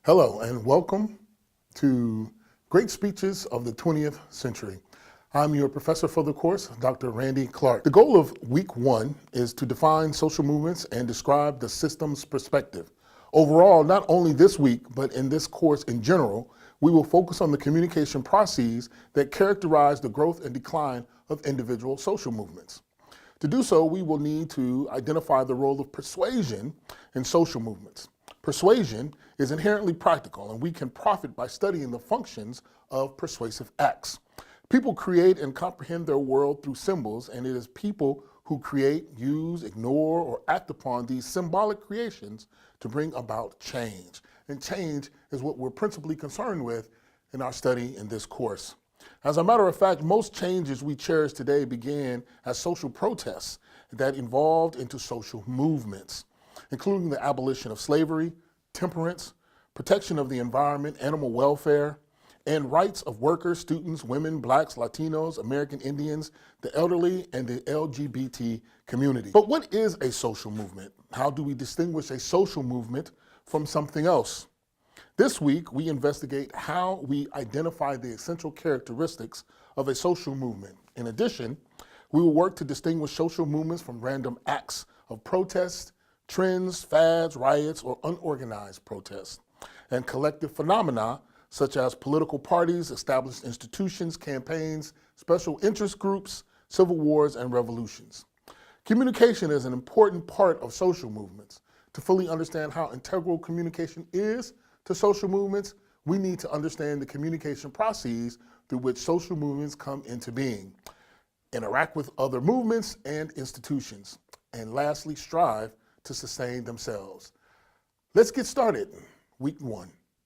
Hello and welcome to Great Speeches of the 20th Century. I'm your professor for the course, Dr. Randy Clark. The goal of week 1 is to define social movements and describe the system's perspective. Overall, not only this week, but in this course in general, we will focus on the communication processes that characterize the growth and decline of individual social movements. To do so, we will need to identify the role of persuasion in social movements. Persuasion is inherently practical, and we can profit by studying the functions of persuasive acts. People create and comprehend their world through symbols, and it is people who create, use, ignore, or act upon these symbolic creations to bring about change. And change is what we're principally concerned with in our study in this course. As a matter of fact, most changes we cherish today began as social protests that evolved into social movements, including the abolition of slavery, temperance, protection of the environment, animal welfare, and rights of workers, students, women, blacks, Latinos, American Indians, the elderly, and the LGBT community. But what is a social movement? How do we distinguish a social movement from something else? This week, we investigate how we identify the essential characteristics of a social movement. In addition, we will work to distinguish social movements from random acts of protest, trends, fads, riots, or unorganized protests, and collective phenomena such as political parties, established institutions, campaigns, special interest groups, civil wars, and revolutions. Communication is an important part of social movements. To fully understand how integral communication is to social movements, we need to understand the communication processes through which social movements come into being, interact with other movements and institutions, and lastly, strive to sustain themselves. Let's get started. Week 1.